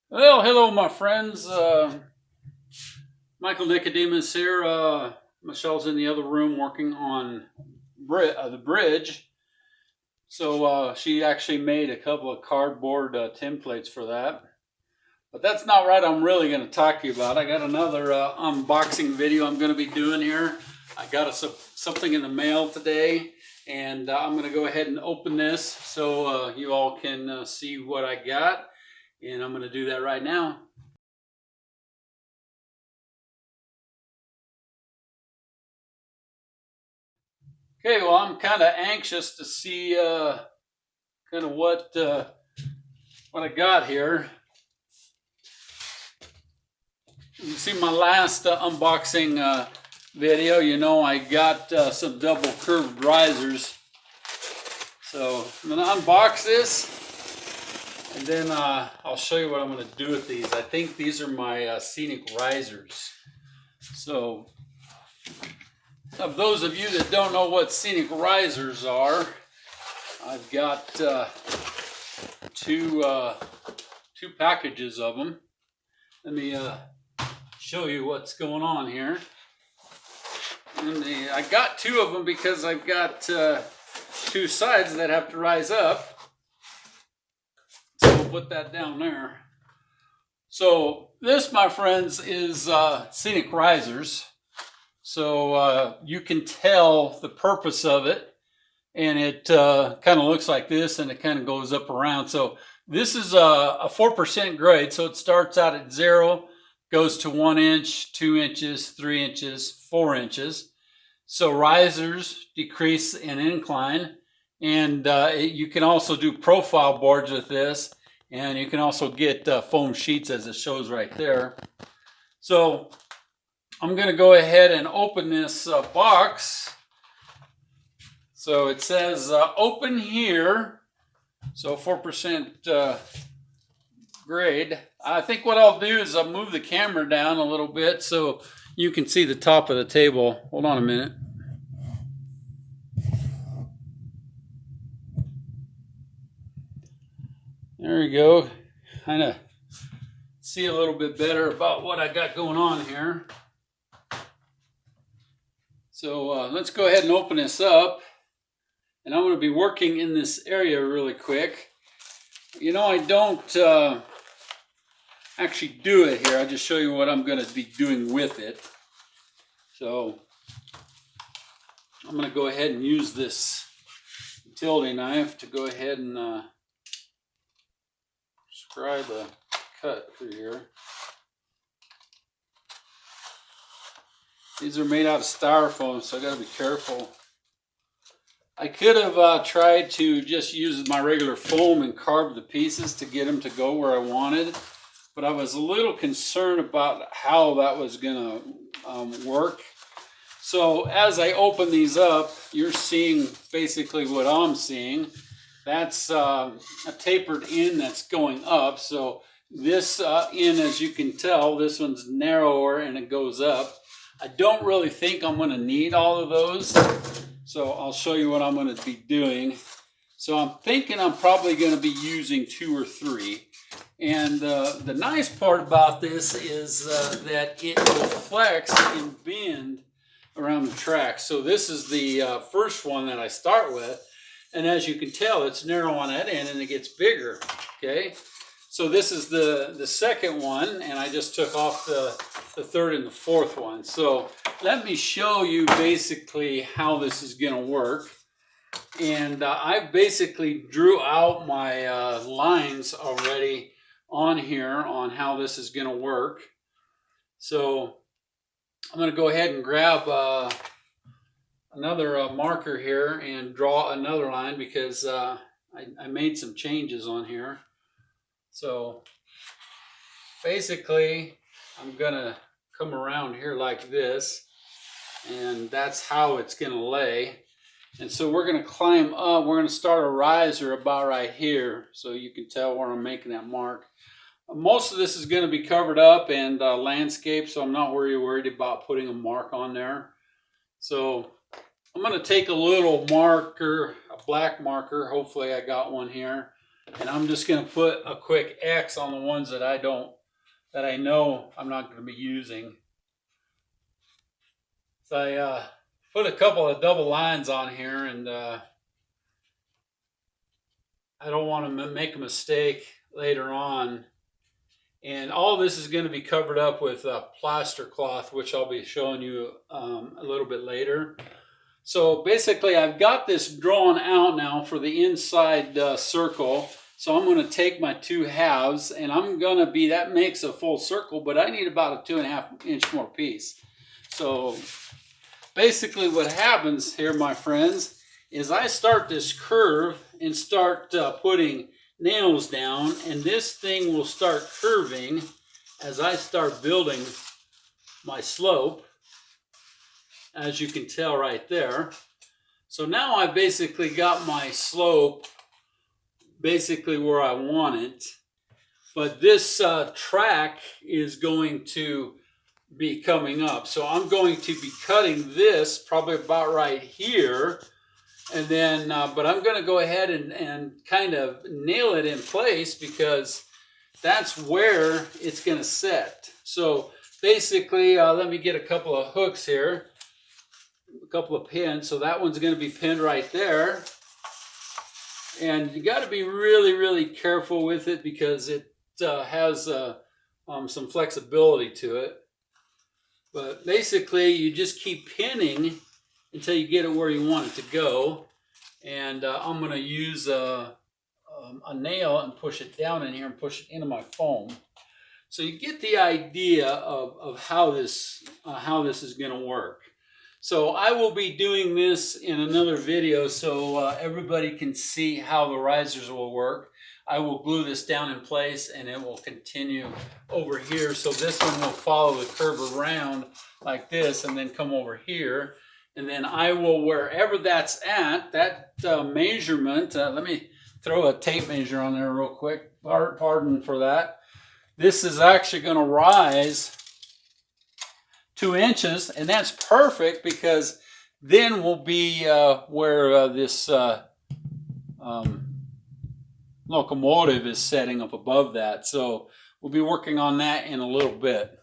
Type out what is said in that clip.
Well, hello, my friends. Michael Nicodemus here. Michelle's in the other room working on the bridge. So she actually made a couple of cardboard templates for that. But that's not what I'm really going to talk to you about. I got another unboxing video I'm going to be doing here. I got something in the mail today, and I'm going to go ahead and open this so you all can see what I got. And I'm going to do that right now. Okay, well, I'm kind of anxious to see kind of what I got here. You see my last unboxing video. You know, I got some double curved risers. So I'm gonna unbox this, and then I'll show you what I'm gonna do with these. I think these are my scenic risers. So, of those of you that don't know what scenic risers are, I've got two packages of them. Let me show you what's going on here. And I got two of them because I've got two sides that have to rise up. So we'll put that down there. So this, my friends, is scenic risers. So you can tell the purpose of it, and it kind of looks like this, and it kind of goes up around. So this is a 4% grade, so it starts out at 0, goes to 1 inch, 2 inches, 3 inches, 4 inches. So risers decrease in incline, and you can also do profile boards with this, and you can also get foam sheets as it shows right there. So I'm going to go ahead and open this box. So it says open here. So 4% grade. I think what I'll do is I'll move the camera down a little bit so you can see the top of the table. Hold on a minute. There we go. Kind of see a little bit better about what I got going on here. So let's go ahead and open this up. And I'm going to be working in this area really quick. You know, I don't actually do it here. I just show you what I'm going to be doing with it. So I'm going to go ahead and use this utility knife to go ahead and scribe a cut through here. These are made out of styrofoam, so I got to be careful. I could have tried to just use my regular foam and carve the pieces to get them to go where I wanted, but I was a little concerned about how that was going to work. So as I open these up, you're seeing basically what I'm seeing. That's a tapered end that's going up. So this end, as you can tell, this one's narrower and it goes up. I don't really think I'm going to need all of those. So I'll show you what I'm going to be doing. So I'm thinking I'm probably going to be using 2 or 3. And the nice part about this is that it will flex and bend around the track. So this is the first one that I start with. And as you can tell, it's narrow on that end and it gets bigger. Okay. So this is the second one, and I just took off the third and the fourth one. So let me show you basically how this is going to work. And I basically drew out my lines already on here on how this is going to work. So I'm going to go ahead and grab another marker here and draw another line because I made some changes on here. So basically, I'm gonna come around here like this, and that's how it's gonna lay. And so we're gonna climb up. We're gonna start a riser about right here, so you can tell where I'm making that mark. Most of this is gonna be covered up and landscape, so I'm not worried about putting a mark on there. So I'm gonna take a little marker, a black marker. Hopefully I got one here. And I'm just going to put a quick X on the ones that I know I'm not going to be using. So I put a couple of double lines on here, and I don't want to make a mistake later on. And all this is going to be covered up with plaster cloth, which I'll be showing you a little bit later. So basically I've got this drawn out now for the inside circle. So I'm going to take my 2 halves, and I'm going to be, that makes a full circle, but I need about a 2.5 inch more piece. So basically what happens here, my friends, is I start this curve and start putting nails down, and this thing will start curving as I start building my slope, as you can tell right there. So now I basically got my slope basically where I want it, but this track is going to be coming up. So I'm going to be cutting this probably about right here, and then but I'm going to go ahead and kind of nail it in place, because that's where it's going to set. So basically let me get a couple of hooks here, a couple of pins. So that one's going to be pinned right there, and you got to be really, really careful with it, because it has some flexibility to it. But basically you just keep pinning until you get it where you want it to go. And I'm going to use a nail and push it down in here and push it into my foam. So you get the idea of how this is going to work. So I will be doing this in another video, so everybody can see how the risers will work. I will glue this down in place, and it will continue over here. So this one will follow the curve around like this and then come over here. And then I will, wherever that's at, that measurement, let me throw a tape measure on there real quick. Pardon for that. This is actually going to rise 2 inches, and that's perfect, because then we'll be where this locomotive is setting up above that. So we'll be working on that in a little bit.